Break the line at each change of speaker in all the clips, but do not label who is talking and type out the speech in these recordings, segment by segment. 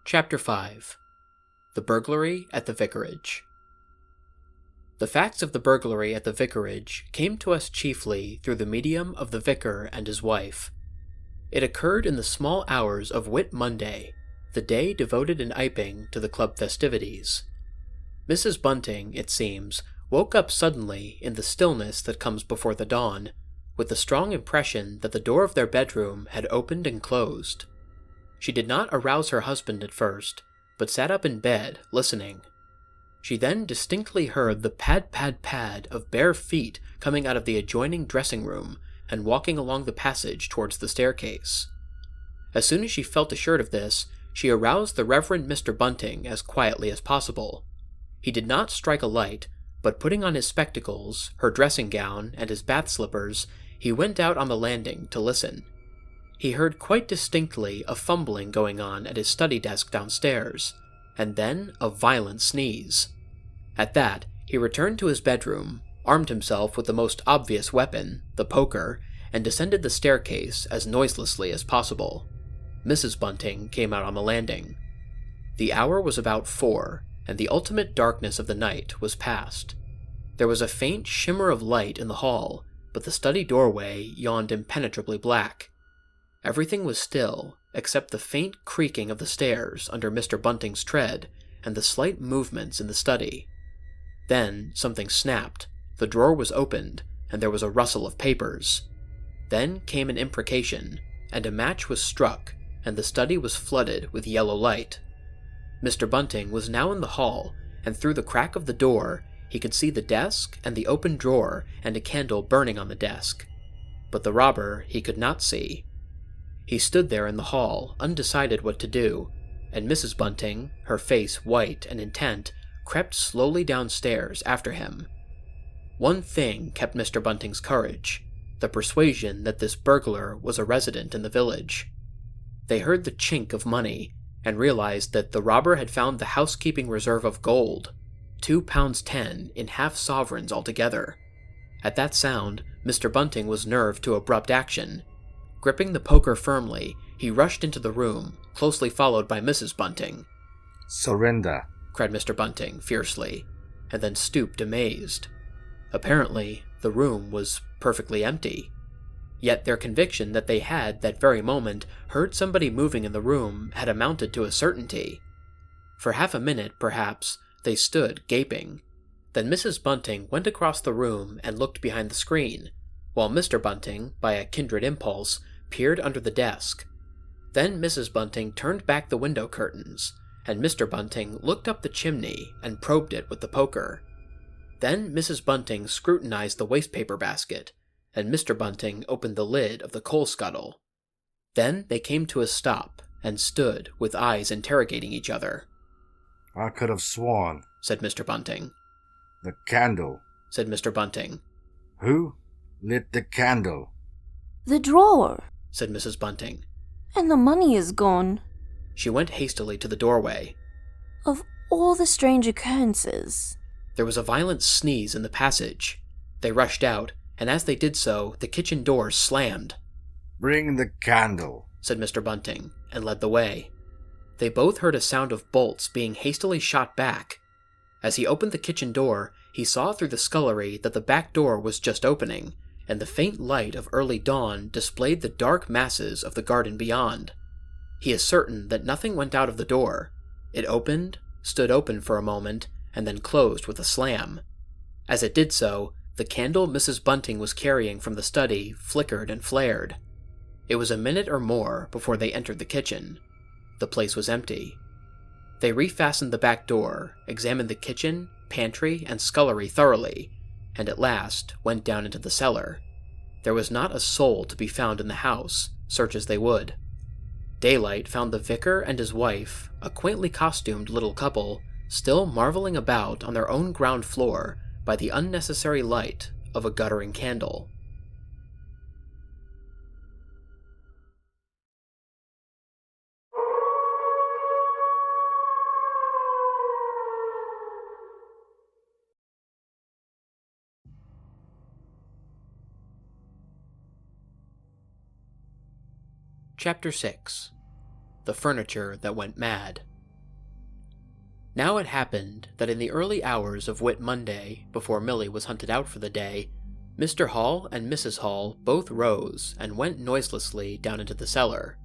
Chapter 5 The Burglary at the Vicarage. The facts of the burglary at the Vicarage came to us chiefly through the medium of the vicar and his wife. It occurred in the small hours of Whit Monday, the day devoted in Iping to the club festivities. Mrs. Bunting, it seems, woke up suddenly in the stillness that comes before the dawn, with the strong impression that the door of their bedroom had opened and closed. She did not arouse her husband at first, but sat up in bed, listening. She then distinctly heard the pad-pad-pad of bare feet coming out of the adjoining dressing room and walking along the passage towards the staircase. As soon as she felt assured of this, she aroused the Reverend Mr. Bunting as quietly as possible. He did not strike a light, but putting on his spectacles, her dressing gown, and his bath slippers, he went out on the landing to listen. He heard quite distinctly a fumbling going on at his study desk downstairs, and then a violent sneeze. At that, he returned to his bedroom, armed himself with the most obvious weapon, the poker, and descended the staircase as noiselessly as possible. Mrs. Bunting came out on the landing. The hour was about 4, and the ultimate darkness of the night was past. There was a faint shimmer of light in the hall, but the study doorway yawned impenetrably black. Everything was still, except the faint creaking of the stairs under Mr. Bunting's tread and the slight movements in the study. Then something snapped, the drawer was opened, and there was a rustle of papers. Then came an imprecation, and a match was struck, and the study was flooded with yellow light. Mr. Bunting was now in the hall, and through the crack of the door he could see the desk and the open drawer and a candle burning on the desk. But the robber he could not see. He stood there in the hall, undecided what to do, and Mrs. Bunting, her face white and intent, crept slowly downstairs after him. One thing kept Mr. Bunting's courage, the persuasion that this burglar was a resident in the village. They heard the chink of money, and realized that the robber had found the housekeeping reserve of gold, £2.10 in half-sovereigns altogether. At that sound, Mr. Bunting was nerved to abrupt action. Gripping the poker firmly, he rushed into the room, closely followed by Mrs. Bunting.
"Surrender,"
cried Mr. Bunting fiercely, and then stooped amazed. Apparently, the room was perfectly empty. Yet their conviction that they had, that very moment, heard somebody moving in the room had amounted to a certainty. For half a minute, perhaps, they stood gaping. Then Mrs. Bunting went across the room and looked behind the screen, while Mr. Bunting, by a kindred impulse, peered under the desk. Then Mrs. Bunting turned back the window curtains, and Mr. Bunting looked up the chimney and probed it with the poker. Then Mrs. Bunting scrutinized the wastepaper basket, and Mr. Bunting opened the lid of the coal scuttle. Then they came to a stop and stood with eyes interrogating each other.
"I could have sworn,"
said Mr. Bunting.
"The candle,"
said Mr. Bunting.
"Who lit the candle?"
"The drawer,"
said Mrs. Bunting.
"and the money is gone."
She went hastily to the doorway.
"Of all the strange occurrences."
There was a violent sneeze in the passage. They rushed out, and as they did so, the kitchen door slammed.
"Bring the candle,"
said Mr. Bunting, and led the way. They both heard a sound of bolts being hastily shot back. As he opened the kitchen door, he saw through the scullery that the back door was just opening, and the faint light of early dawn displayed the dark masses of the garden beyond. He is certain that nothing went out of the door. It opened, stood open for a moment, and then closed with a slam. As it did so, the candle Mrs. Bunting was carrying from the study flickered and flared. It was a minute or more before they entered the kitchen. The place was empty. They refastened the back door, examined the kitchen, pantry, and scullery thoroughly, and at last went down into the cellar. There was not a soul to be found in the house, search as they would. Daylight found the vicar and his wife, a quaintly costumed little couple, still marveling about on their own ground floor by the unnecessary light of a guttering candle. Chapter 6 The Furniture That Went Mad. Now it happened that in the early hours of Whit Monday, before Millie was hunted out for the day, Mr. Hall and Mrs. Hall both rose and went noiselessly down into the cellar.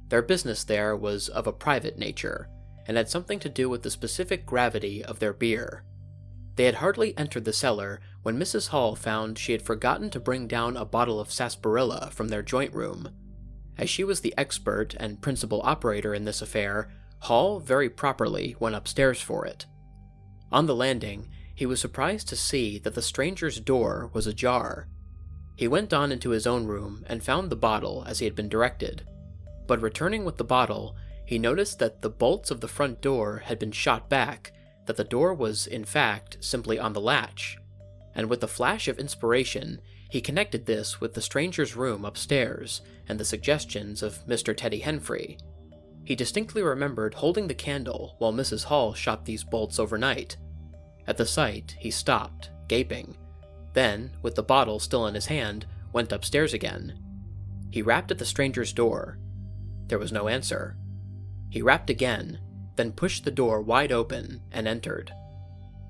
Their business there was of a private nature, and had something to do with the specific gravity of their beer. They had hardly entered the cellar when Mrs. Hall found she had forgotten to bring down a bottle of sarsaparilla from their joint room. As she was the expert and principal operator in this affair, Hall very properly went upstairs for it. On the landing, he was surprised to see that the stranger's door was ajar. He went on into his own room and found the bottle as he had been directed, but returning with the bottle, he noticed that the bolts of the front door had been shot back, that the door was, in fact, simply on the latch, and with a flash of inspiration, he connected this with the stranger's room upstairs and the suggestions of Mr. Teddy Henfrey. He distinctly remembered holding the candle while Mrs. Hall shot these bolts overnight. At the sight, he stopped, gaping, then, with the bottle still in his hand, went upstairs again. He rapped at the stranger's door. There was no answer. He rapped again, then pushed the door wide open and entered.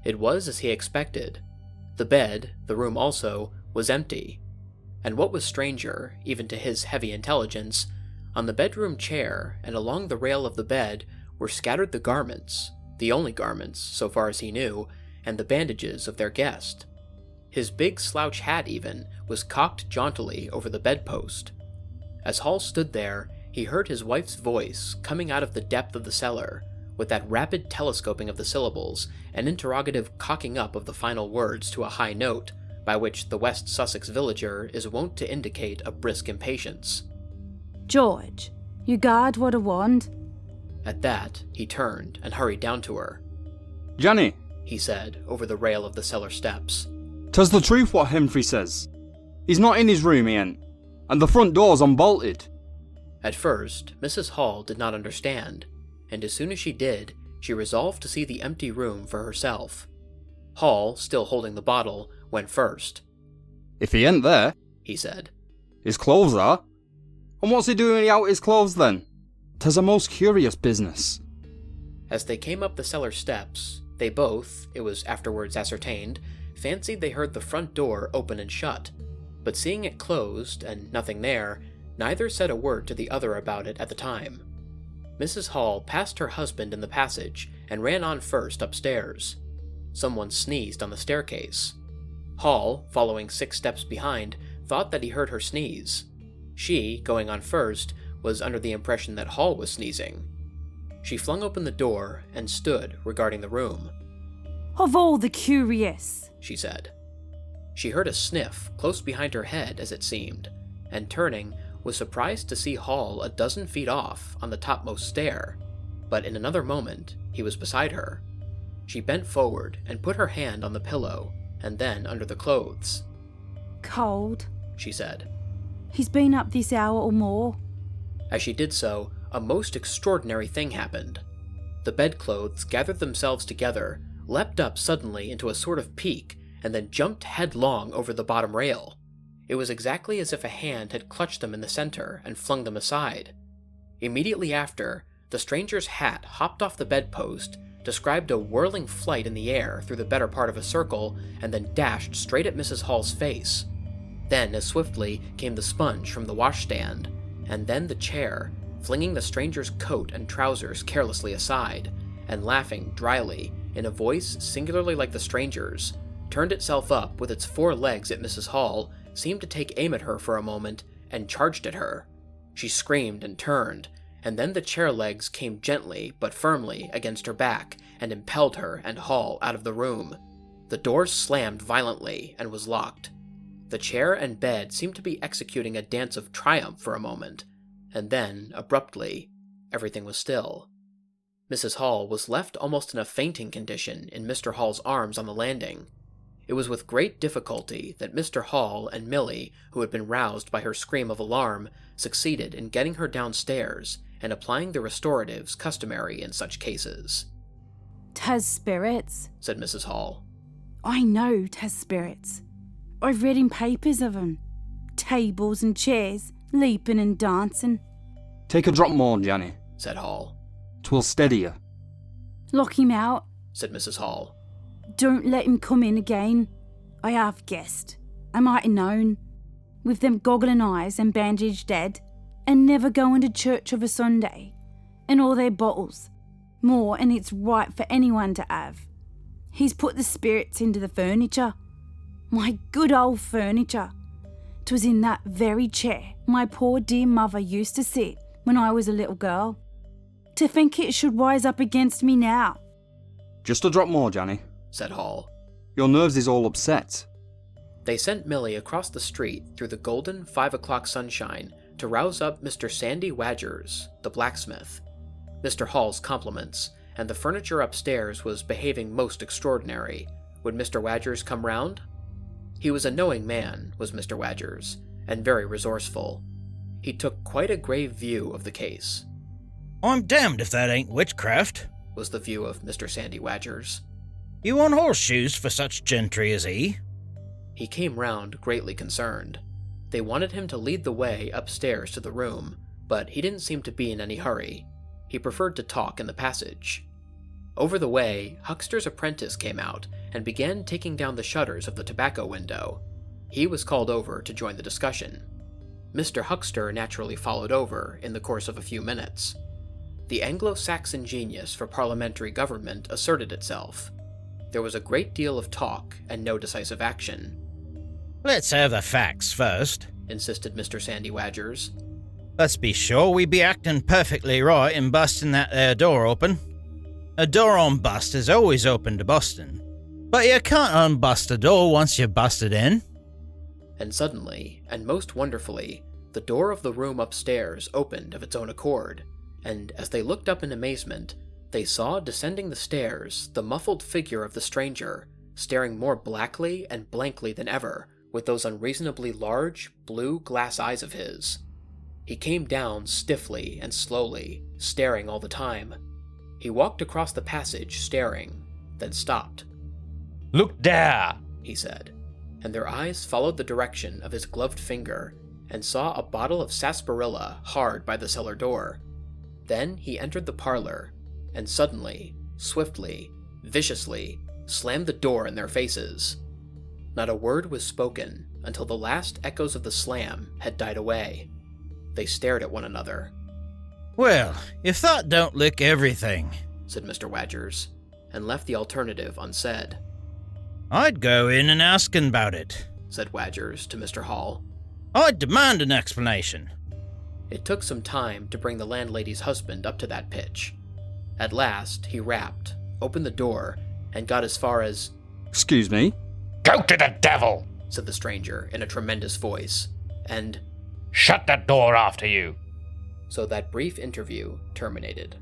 It was as he expected. The bed, the room also, was empty. And what was stranger, even to his heavy intelligence, on the bedroom chair and along the rail of the bed were scattered the garments, the only garments, so far as he knew, and the bandages of their guest. His big slouch hat, even, was cocked jauntily over the bedpost. As Hall stood there, he heard his wife's voice coming out of the depth of the cellar, with that rapid telescoping of the syllables, and interrogative cocking up of the final words to a high note, by which the West Sussex villager is wont to indicate a brisk impatience.
"George, you guard what I want."
At that, he turned and hurried down to her.
"Jenny,"
he said over the rail of the cellar steps.
"'Tis the truth what Humphrey says. He's not in his room, he ain't, and the front door's unbolted."
At first, Mrs. Hall did not understand, and as soon as she did, she resolved to see the empty room for herself. Hall, still holding the bottle, went first.
"If he ain't there,"
he said,
"his clothes are. And what's he doing out his clothes then? 'Tis a most curious business."
As they came up the cellar steps, they both, it was afterwards ascertained, fancied they heard the front door open and shut, but seeing it closed and nothing there, neither said a word to the other about it at the time. Mrs. Hall passed her husband in the passage and ran on first upstairs. Someone sneezed on the staircase. Hall, following 6 steps behind, thought that he heard her sneeze. She, going on first, was under the impression that Hall was sneezing. She flung open the door and stood regarding the room.
"Of all the curious,"
she said. She heard a sniff close behind her head, as it seemed, and turning, was surprised to see Hall a dozen feet off on the topmost stair, but in another moment he was beside her. She bent forward and put her hand on the pillow, and then under the clothes.
"Cold,"
she said.
"He's been up this hour or more."
As she did so, a most extraordinary thing happened. The bedclothes gathered themselves together, leapt up suddenly into a sort of peak, and then jumped headlong over the bottom rail. It was exactly as if a hand had clutched them in the center and flung them aside. Immediately after, the stranger's hat hopped off the bedpost, described a whirling flight in the air through the better part of a circle, and then dashed straight at Mrs. Hall's face. Then, as swiftly, came the sponge from the washstand, and then the chair, flinging the stranger's coat and trousers carelessly aside, and laughing dryly, in a voice singularly like the stranger's, turned itself up with its 4 legs at Mrs. Hall, seemed to take aim at her for a moment, and charged at her. She screamed and turned, and then the chair legs came gently but firmly against her back and impelled her and Hall out of the room. The door slammed violently and was locked. The chair and bed seemed to be executing a dance of triumph for a moment, and then, abruptly, everything was still. Mrs. Hall was left almost in a fainting condition in Mr. Hall's arms on the landing. It was with great difficulty that Mr. Hall and Millie, who had been roused by her scream of alarm, succeeded in getting her downstairs and applying the restoratives customary in such cases.
"'Tis spirits,"
said Mrs. Hall.
"I know 'tis spirits. I've read in papers of 'em. Tables and chairs, leaping and dancing."
"Take a drop more, Jenny,"
said Hall.
"'Twill steady you."
Lock him out.
said Mrs. Hall.
Don't let him come in again. I have guessed. I might have known. With them goggling eyes and bandaged head, and never going to church of a Sunday, and all their bottles. More and it's right for anyone to have. He's put the spirits into the furniture. My good old furniture. 'Twas in that very chair my poor dear mother used to sit when I was a little girl. To think it should rise up against me now.
Just a drop more, Janny.
Said Hall.
Your nerves is all upset.
They sent Millie across the street through the golden 5 o'clock sunshine to rouse up Mr. Sandy Wadgers, the blacksmith. Mr. Hall's compliments, and the furniture upstairs was behaving most extraordinary. Would Mr. Wadgers come round? He was a knowing man, was Mr. Wadgers, and very resourceful. He took quite a grave view of the case.
I'm damned if that ain't witchcraft,
was the view of Mr. Sandy Wadgers.
You on horseshoes for such gentry as he?
He came round greatly concerned. They wanted him to lead the way upstairs to the room, but he didn't seem to be in any hurry. He preferred to talk in the passage. Over the way, Huckster's apprentice came out and began taking down the shutters of the tobacco window. He was called over to join the discussion. Mr. Huckster naturally followed over in the course of a few minutes. The Anglo-Saxon genius for parliamentary government asserted itself. There was a great deal of talk and no decisive action.
Let's have the facts first,
insisted Mr. Sandy Wadgers.
Let's be sure we be acting perfectly right in busting that there door open. A door on bust is always open to busting, but you can't unbust a door once you've busted in.
And suddenly, and most wonderfully, the door of the room upstairs opened of its own accord, and as they looked up in amazement, they saw descending the stairs the muffled figure of the stranger, staring more blackly and blankly than ever, with those unreasonably large, blue glass eyes of his. He came down stiffly and slowly, staring all the time. He walked across the passage, staring, then stopped.
"Look there,"
he said, and their eyes followed the direction of his gloved finger, and saw a bottle of sarsaparilla hard by the cellar door. Then he entered the parlor, and suddenly, swiftly, viciously, slammed the door in their faces. Not a word was spoken until the last echoes of the slam had died away. They stared at one another.
Well, if that don't lick everything,
said Mr. Wadgers, and left the alternative unsaid.
I'd go in and ask him about it,
said Wadgers to Mr. Hall.
I'd demand an explanation.
It took some time to bring the landlady's husband up to that pitch. At last, he rapped, opened the door, and got as far as,
"Excuse me?"
"Go to the devil,"
said the stranger in a tremendous voice, and,
"shut that door after you."
So that brief interview terminated.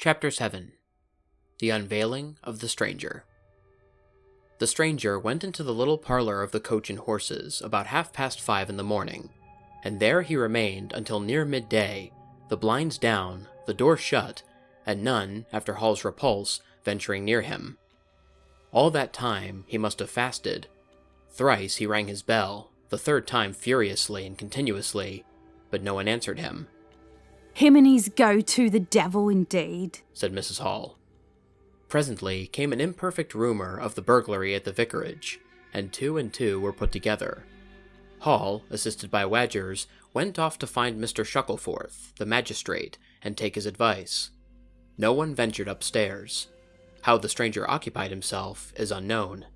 Chapter 7. The Unveiling of the Stranger. The stranger went into the little parlor of the Coach and Horses about 5:30 in the morning, and there he remained until near midday, the blinds down, the door shut, and none, after Hall's repulse, venturing near him. All that time he must have fasted. Thrice he rang his bell, the third time furiously and continuously, but no one answered him.
Him and his go to the devil indeed,
said Mrs. Hall. Presently came an imperfect rumor of the burglary at the vicarage, and two were put together. Hall, assisted by Wadgers, went off to find Mr. Shuckleforth, the magistrate, and take his advice. No one ventured upstairs. How the stranger occupied himself is unknown.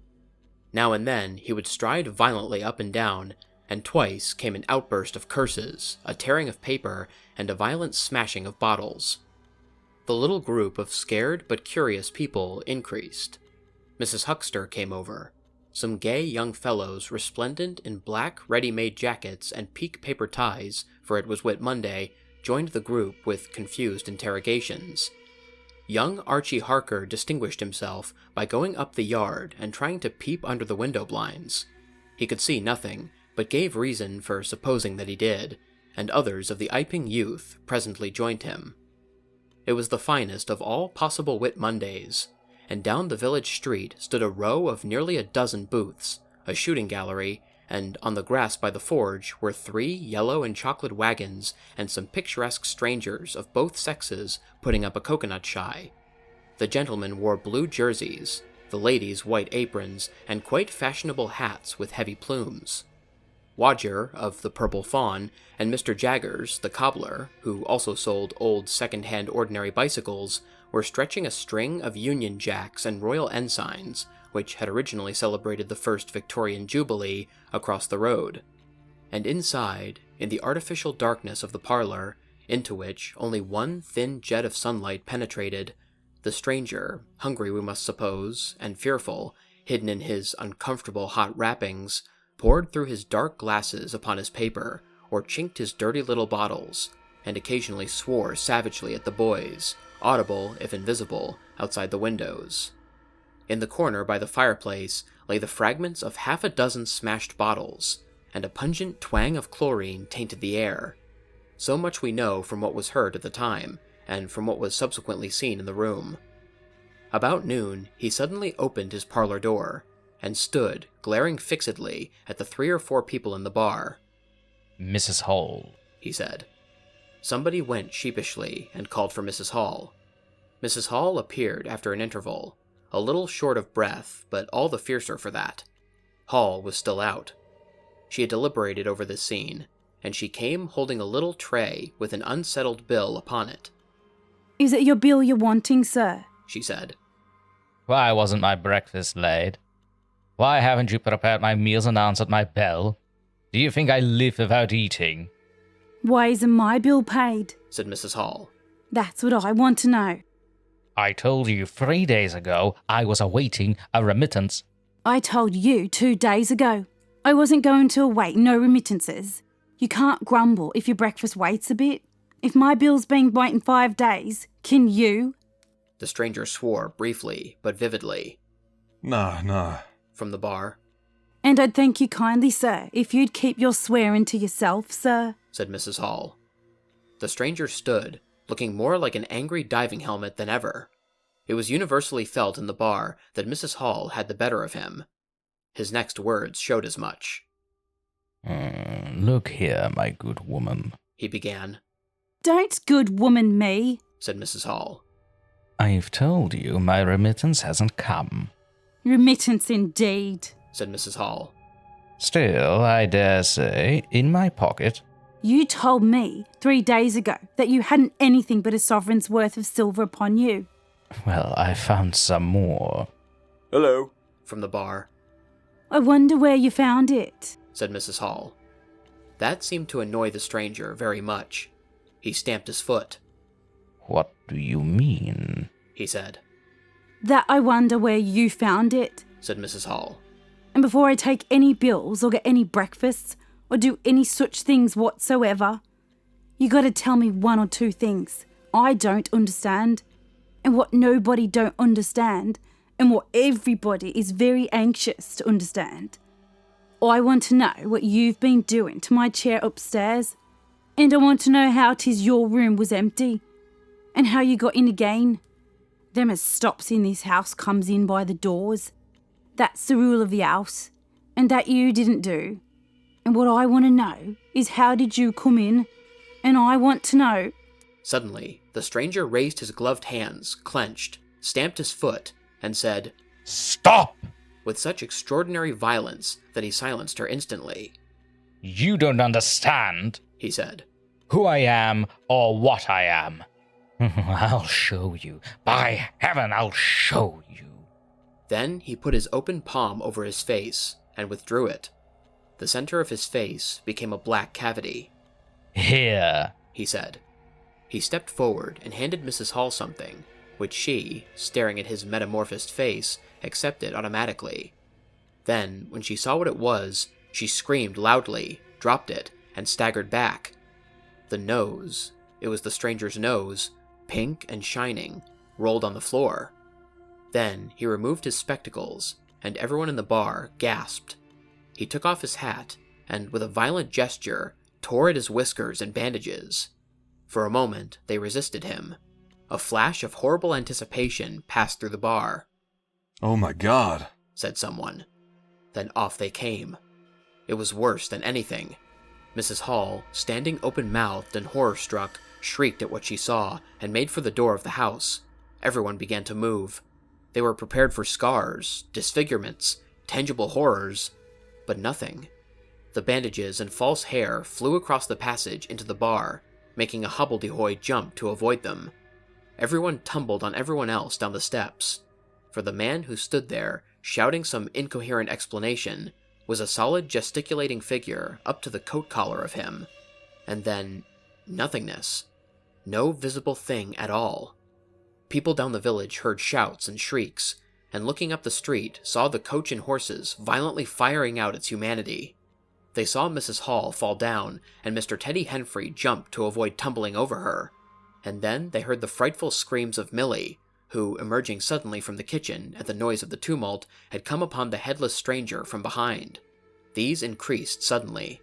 Now and then he would stride violently up and down, and twice came an outburst of curses, a tearing of paper, and a violent smashing of bottles. The little group of scared but curious people increased. Mrs. Huckster came over. Some gay young fellows resplendent in black ready-made jackets and peak paper ties, for it was Whit Monday, joined the group with confused interrogations. Young Archie Harker distinguished himself by going up the yard and trying to peep under the window blinds. He could see nothing, but gave reason for supposing that he did, and others of the Iping youth presently joined him. It was the finest of all possible Whit Mondays, and down the village street stood a row of nearly a dozen booths, a shooting gallery, and on the grass by the forge were 3 yellow and chocolate wagons and some picturesque strangers of both sexes putting up a coconut shy. The gentlemen wore blue jerseys, the ladies white aprons, and quite fashionable hats with heavy plumes. Wodger, of the Purple Fawn, and Mr. Jaggers, the cobbler, who also sold old second-hand ordinary bicycles, were stretching a string of Union Jacks and Royal Ensigns, which had originally celebrated the first Victorian Jubilee, across the road. And inside, in the artificial darkness of the parlor, into which only one thin jet of sunlight penetrated, the stranger, hungry we must suppose, and fearful, hidden in his uncomfortable hot wrappings, poured through his dark glasses upon his paper, or chinked his dirty little bottles, and occasionally swore savagely at the boys, audible, if invisible, outside the windows. In the corner by the fireplace lay the fragments of half a dozen smashed bottles, and a pungent twang of chlorine tainted the air. So much we know from what was heard at the time, and from what was subsequently seen in the room. About noon, he suddenly opened his parlor door, and stood, glaring fixedly at the 3 or 4 people in the bar.
Mrs. Hall,
he said. Somebody went sheepishly and called for Mrs. Hall. Mrs. Hall appeared after an interval, a little short of breath, but all the fiercer for that. Hall was still out. She had deliberated over this scene, and she came holding a little tray with an unsettled bill upon it.
Is it your bill you're wanting, sir?
She said.
why wasn't my breakfast laid? Why haven't you prepared my meals and answered my bell? Do you think I live without eating?
Why isn't my bill paid?
Said Mrs. Hall.
That's what I want to know.
I told you 3 days ago I was awaiting a remittance.
I told you 2 days ago. I wasn't going to await no remittances. You can't grumble if your breakfast waits a bit. If my bill's been waiting 5 days, can you?
The stranger swore briefly but vividly.
No.
From the bar.
And I'd thank you kindly, sir, if you'd keep your swearing to yourself, sir,
said Mrs. Hall. The stranger stood, looking more like an angry diving helmet than ever. It was universally felt in the bar that Mrs. Hall had the better of him. His next words showed as much.
Look here, my good woman,
he began.
Don't good woman me,
said Mrs. Hall.
I've told you my remittance hasn't come.
Remittance indeed,
said Mrs. Hall.
Still, I dare say, in my pocket.
You told me 3 days ago that you hadn't anything but a sovereign's worth of silver upon you.
Well, I found some more.
Hello.
From the bar.
I wonder where you found it,
said Mrs. Hall. That seemed to annoy the stranger very much. He stamped his foot.
What do you mean?
He said.
That I wonder where you found it,
said Mrs. Hall.
And before I take any bills or get any breakfasts or do any such things whatsoever, you got to tell me 1 or 2 things I don't understand, and what nobody don't understand, and what everybody is very anxious to understand. I want to know what you've been doing to my chair upstairs, and I want to know how 'tis your room was empty, and how you got in again. Them as stops in this house comes in by the doors. That's the rule of the house, and that you didn't do. And what I want to know is how did you come in, and I want to know.
Suddenly, the stranger raised his gloved hands, clenched, stamped his foot, and said,
Stop!
With such extraordinary violence that he silenced her instantly.
You don't understand,
he said.
who I am or what I am. I'll show you. By heaven, I'll show you.
Then he put his open palm over his face and withdrew it. The center of his face became a black cavity.
Here,
he said. He stepped forward and handed Mrs. Hall something, which she, staring at his metamorphosed face, accepted automatically. Then, when she saw what it was, she screamed loudly, dropped it, and staggered back. The nose, it was the stranger's nose, pink and shining, rolled on the floor. Then he removed his spectacles, and everyone in the bar gasped. He took off his hat, and with a violent gesture, tore at his whiskers and bandages. For a moment, they resisted him. A flash of horrible anticipation passed through the bar.
Oh my god,
said someone. Then off they came. It was worse than anything. Mrs. Hall, standing open-mouthed and horror-struck, shrieked at what she saw and made for the door of the house. Everyone began to move. They were prepared for scars, disfigurements, tangible horrors, but nothing. The bandages and false hair flew across the passage into the bar, making a hobbledehoy jump to avoid them. Everyone tumbled on everyone else down the steps. For the man who stood there, shouting some incoherent explanation, was a solid gesticulating figure up to the coat collar of him. And then, nothingness. No visible thing at all. People down the village heard shouts and shrieks, and looking up the street saw the coach and horses violently firing out its humanity. They saw Mrs. Hall fall down, and Mr. Teddy Henfrey jump to avoid tumbling over her. And then they heard the frightful screams of Millie, who, emerging suddenly from the kitchen at the noise of the tumult, had come upon the headless stranger from behind. These increased suddenly.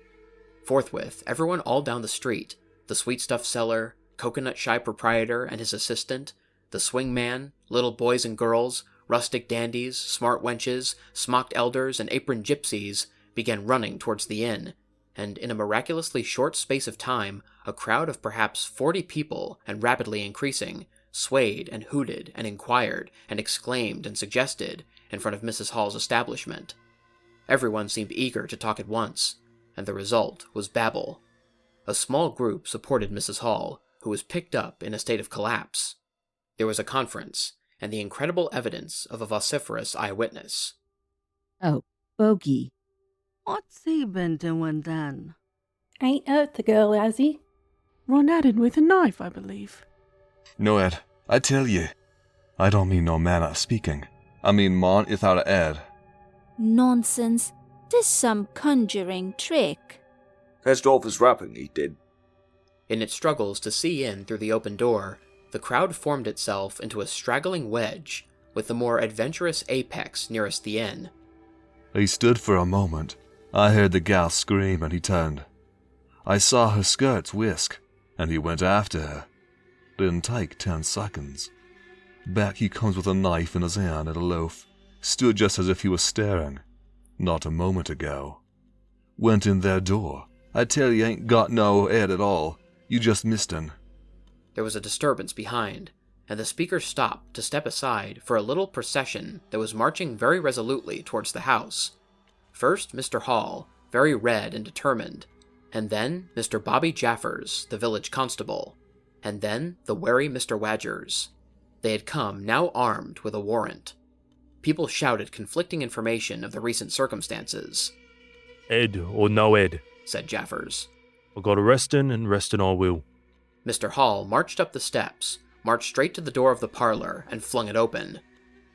Forthwith, everyone all down the street, the sweetstuff seller, coconut-shy proprietor and his assistant, the swing-man, little boys and girls, rustic dandies, smart wenches, smocked elders, and aproned gypsies, began running towards the inn, and in a miraculously short space of time, a crowd of perhaps 40 people, and rapidly increasing, swayed and hooted and inquired and exclaimed and suggested in front of Mrs. Hall's establishment. Everyone seemed eager to talk at once, and the result was babble. A small group supported Mrs. Hall, who was picked up in a state of collapse. There was a conference, and the incredible evidence of a vociferous eyewitness.
Oh, Bogey.
What's he been doing then?
Ain't hurt the girl, has he?
Run at it with a knife, I believe.
No, Ed, I tell you. I don't mean no manner of speaking. I mean mon without a Ed.
Nonsense. 'Tis some conjuring trick.
Fetched off his wrapping, he did.
In its struggles to see in through the open door, the crowd formed itself into a straggling wedge, with the more adventurous apex nearest the inn.
He stood for a moment. I heard the gal scream and he turned. I saw her skirts whisk, and he went after her. Didn't take 10 seconds. Back he comes with a knife in his hand and a loaf. Stood just as if he was staring. Not a moment ago. Went in their door. I tell you, ain't got no head at all. You just missed him.
There was a disturbance behind, and the speaker stopped to step aside for a little procession that was marching very resolutely towards the house. First Mr. Hall, very red and determined, and then Mr. Bobby Jaffers, the village constable, and then the wary Mr. Wadgers. They had come, now armed with a warrant. People shouted conflicting information of the recent circumstances.
Ed or no Ed,
said Jaffers.
I got arrestin' and restin' I will.
Mr. Hall marched up the steps, marched straight to the door of the parlor, and flung it open.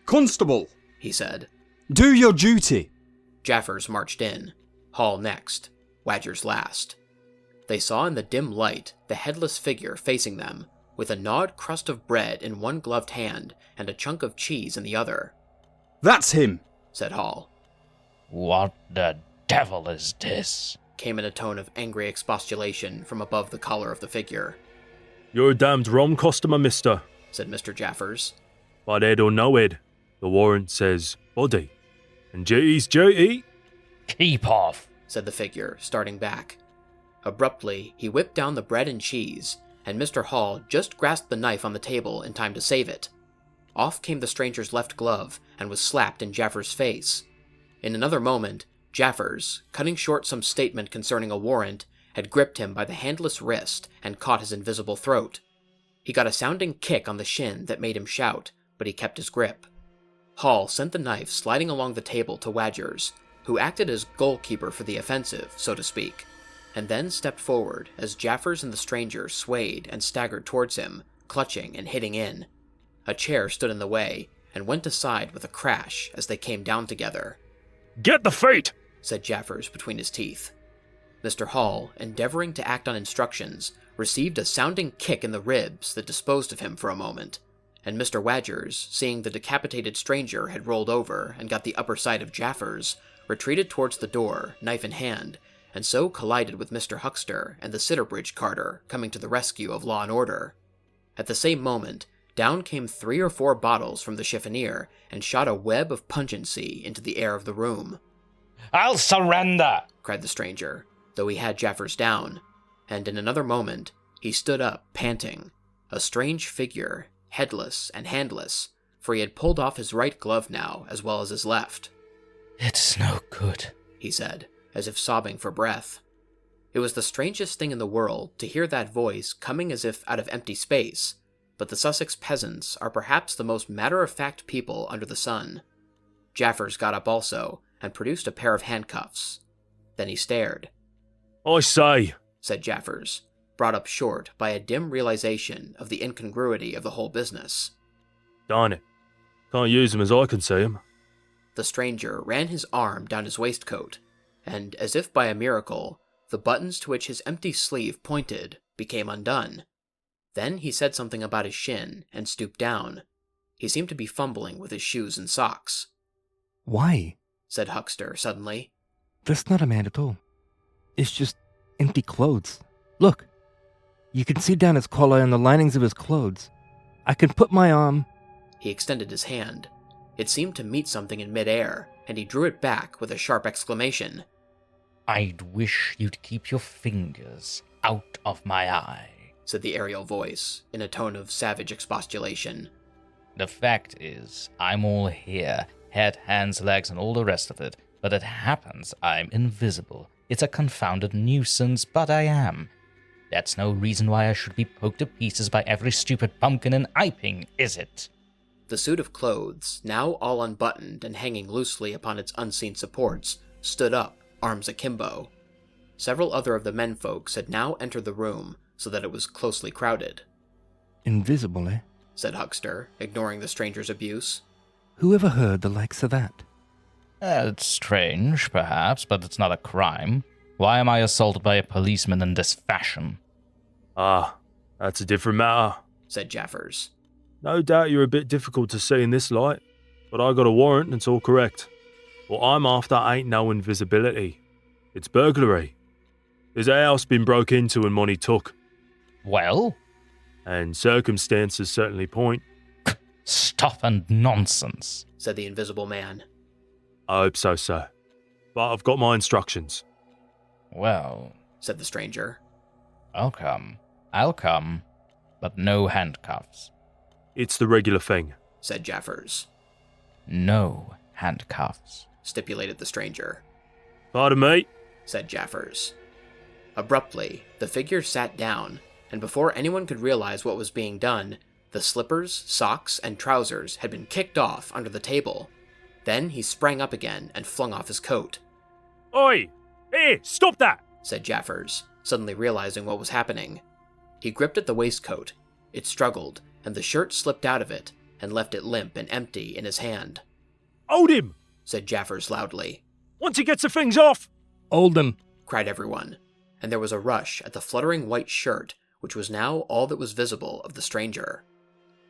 Constable,
he said.
Do your duty.
Jaffers marched in, Hall next, Wadgers last. They saw in the dim light the headless figure facing them, with a gnawed crust of bread in one gloved hand and a chunk of cheese in the other.
That's him,
said Hall.
What the devil is this?
Came in a tone of angry expostulation from above the collar of the figure.
You're a damned wrong customer, mister,
said Mr. Jaffers.
But Ed or no Ed, the warrant says body. And duty's duty.
Keep off,
said the figure, starting back. Abruptly, he whipped down the bread and cheese, and Mr. Hall just grasped the knife on the table in time to save it. Off came the stranger's left glove and was slapped in Jaffers' face. In another moment, Jaffers, cutting short some statement concerning a warrant, had gripped him by the handless wrist and caught his invisible throat. He got a sounding kick on the shin that made him shout, but he kept his grip. Hall sent the knife sliding along the table to Wadgers, who acted as goalkeeper for the offensive, so to speak, and then stepped forward as Jaffers and the stranger swayed and staggered towards him, clutching and hitting in. A chair stood in the way, and went aside with a crash as they came down together.
Get the feet,
said Jaffers between his teeth. Mr. Hall, endeavoring to act on instructions, received a sounding kick in the ribs that disposed of him for a moment, and Mr. Wadgers, seeing the decapitated stranger had rolled over and got the upper side of Jaffers, retreated towards the door, knife in hand, and so collided with Mr. Huckster and the Sitterbridge carter coming to the rescue of law and order. At the same moment, down came 3 or 4 bottles from the chiffonier and shot a web of pungency into the air of the room.
"I'll surrender!"
cried the stranger, though he had Jaffers down, and in another moment he stood up, panting, a strange figure, headless and handless, for he had pulled off his right glove now as well as his left.
"It's no good,"
he said, as if sobbing for breath. It was the strangest thing in the world to hear that voice coming as if out of empty space, but the Sussex peasants are perhaps the most matter-of-fact people under the sun. Jaffers got up also, and produced a pair of handcuffs. Then he stared.
"I say,"
said Jaffers, brought up short by a dim realization of the incongruity of the whole business.
"Darn it. Can't use 'em as I can see 'em."
The stranger ran his arm down his waistcoat, and, as if by a miracle, the buttons to which his empty sleeve pointed became undone. Then he said something about his shin and stooped down. He seemed to be fumbling with his shoes and socks.
"Why?"
said Huckster suddenly.
"That's not a man at all. It's just empty clothes. Look, you can see down his collar and the linings of his clothes. I can put my arm..."
He extended his hand. It seemed to meet something in midair, and he drew it back with a sharp exclamation.
"I'd wish you'd keep your fingers out of my eye,"
said the aerial voice, in a tone of savage expostulation.
"The fact is, I'm all here, head, hands, legs, and all the rest of it, but it happens I'm invisible. It's a confounded nuisance, but I am. That's no reason why I should be poked to pieces by every stupid pumpkin in Iping, is it?"
The suit of clothes, now all unbuttoned and hanging loosely upon its unseen supports, stood up, arms akimbo. Several other of the menfolks had now entered the room, so that it was closely crowded.
"Invisible, eh?"
said Huckster, ignoring the stranger's abuse.
"Who ever heard the likes of that?"
It's strange, perhaps, but it's not a crime. Why am I assaulted by a policeman in this fashion?"
"Ah, that's a different matter,"
said Jaffers.
"No doubt you're a bit difficult to see in this light, but I got a warrant and it's all correct. What I'm after ain't no invisibility. It's burglary. There's a house been broke into and money took.
Well?
And circumstances certainly point."
"Stuff and nonsense,"
said the invisible man.
"I hope so, sir. But I've got my instructions."
"Well,"
said the stranger.
I'll come, but no handcuffs."
"It's the regular thing,"
said Jaffers.
"No handcuffs,"
stipulated the stranger.
"Pardon me,"
said Jaffers. Abruptly, the figure sat down, and before anyone could realize what was being done, the slippers, socks, and trousers had been kicked off under the table. Then he sprang up again and flung off his coat.
"Oi! Hey, stop that!"
said Jaffers, suddenly realizing what was happening. He gripped at the waistcoat. It struggled, and the shirt slipped out of it, and left it limp and empty in his hand.
"Hold him!"
said Jaffers loudly.
"Once he gets the things off!"
"Hold him!"
cried everyone, and there was a rush at the fluttering white shirt, which was now all that was visible of the stranger.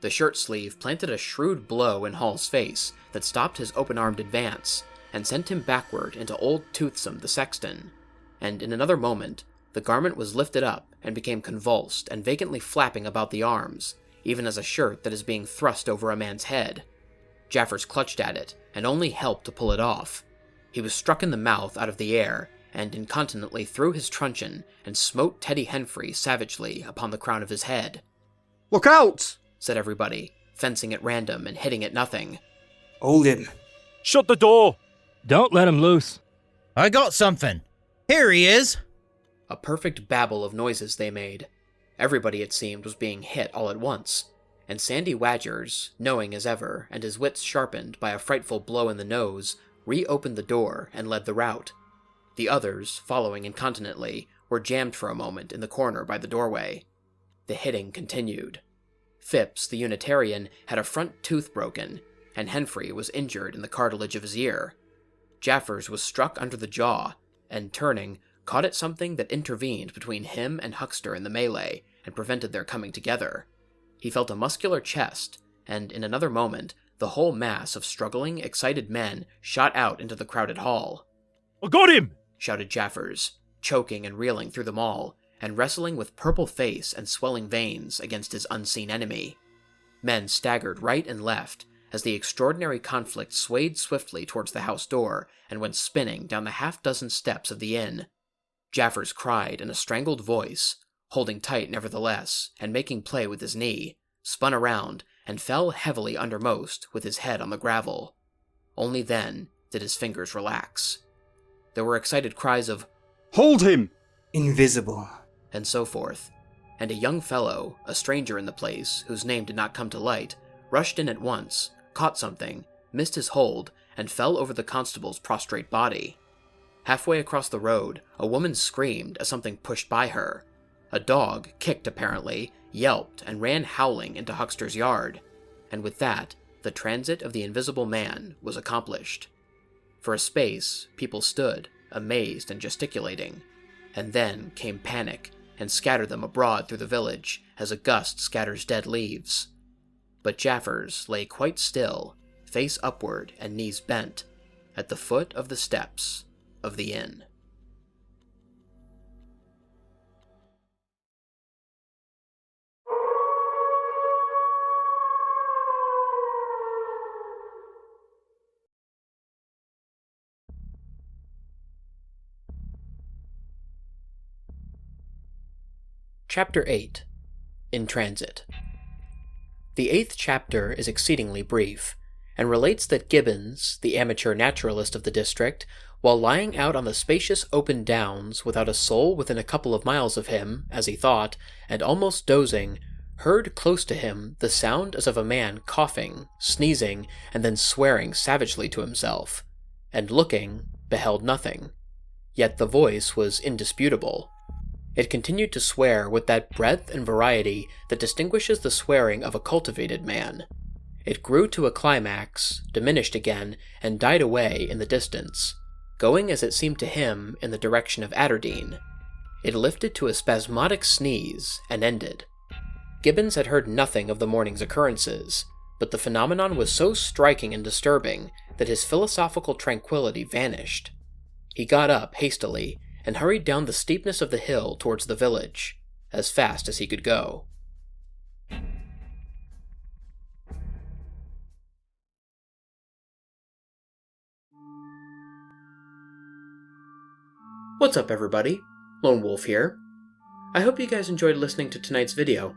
The shirt sleeve planted a shrewd blow in Hall's face that stopped his open-armed advance, and sent him backward into old Toothsome the sexton, and in another moment the garment was lifted up and became convulsed and vacantly flapping about the arms, even as a shirt that is being thrust over a man's head. Jaffers clutched at it, and only helped to pull it off. He was struck in the mouth out of the air, and incontinently threw his truncheon, and smote Teddy Henfrey savagely upon the crown of his head.
"Look out!"
said everybody, fencing at random and hitting at nothing.
"Hold him."
"Shut the door!"
"Don't let him loose."
"I got something. Here he is."
A perfect babel of noises they made. Everybody, it seemed, was being hit all at once, and Sandy Wadgers, knowing as ever, and his wits sharpened by a frightful blow in the nose, reopened the door and led the rout. The others, following incontinently, were jammed for a moment in the corner by the doorway. The hitting continued. Phipps, the Unitarian, had a front tooth broken, and Henfrey was injured in the cartilage of his ear. Jaffers was struck under the jaw, and turning, caught at something that intervened between him and Huckster in the melee, and prevented their coming together. He felt a muscular chest, and in another moment, the whole mass of struggling, excited men shot out into the crowded hall.
"I got him!"
shouted Jaffers, choking and reeling through them all, and wrestling with purple face and swelling veins against his unseen enemy. Men staggered right and left as the extraordinary conflict swayed swiftly towards the house door and went spinning down the half-dozen steps of the inn. Jaffers cried in a strangled voice, holding tight nevertheless, and making play with his knee, spun around, and fell heavily undermost with his head on the gravel. Only then did his fingers relax. There were excited cries of,
"Hold him!"
"Invisible,"
and so forth, and a young fellow, a stranger in the place, whose name did not come to light, rushed in at once, caught something, missed his hold, and fell over the constable's prostrate body. Halfway across the road, a woman screamed as something pushed by her. A dog, kicked apparently, yelped and ran howling into Huckster's yard, and with that, the transit of the invisible man was accomplished. For a space, people stood, amazed and gesticulating, and then came panic and scattered them abroad through the village as a gust scatters dead leaves. But Jaffers lay quite still, face upward and knees bent, at the foot of the steps of the inn. Chapter 8. In Transit. The 8th chapter is exceedingly brief, and relates that Gibbons, the amateur naturalist of the district, while lying out on the spacious open downs without a soul within a couple of miles of him, as he thought, and almost dozing, heard close to him the sound as of a man coughing, sneezing, and then swearing savagely to himself, and looking, beheld nothing. Yet the voice was indisputable. It continued to swear with that breadth and variety that distinguishes the swearing of a cultivated man. It grew to a climax, diminished again, and died away in the distance, going as it seemed to him in the direction of Aberdeen. It lifted to a spasmodic sneeze, and ended. Gibbons had heard nothing of the morning's occurrences, but the phenomenon was so striking and disturbing that his philosophical tranquility vanished. He got up hastily, and hurried down the steepness of the hill towards the village, as fast as he could go. What's up, everybody? Lone Wolf here. I hope you guys enjoyed listening to tonight's video.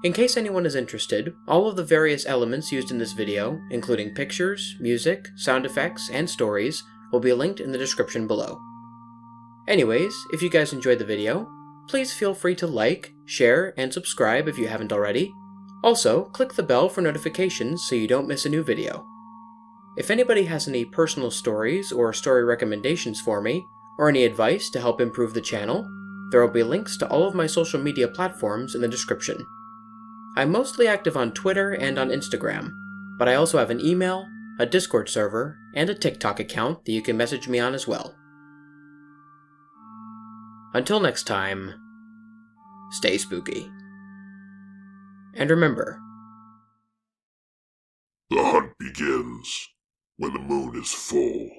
In case anyone is interested, all of the various elements used in this video, including pictures, music, sound effects, and stories, will be linked in the description below. Anyways, if you guys enjoyed the video, please feel free to like, share, and subscribe if you haven't already. Also, click the bell for notifications so you don't miss a new video. If anybody has any personal stories or story recommendations for me, or any advice to help improve the channel, there will be links to all of my social media platforms in the description. I'm mostly active on Twitter and on Instagram, but I also have an email, a Discord server, and a TikTok account that you can message me on as well. Until next time, stay spooky. And remember,
the hunt begins when the moon is full.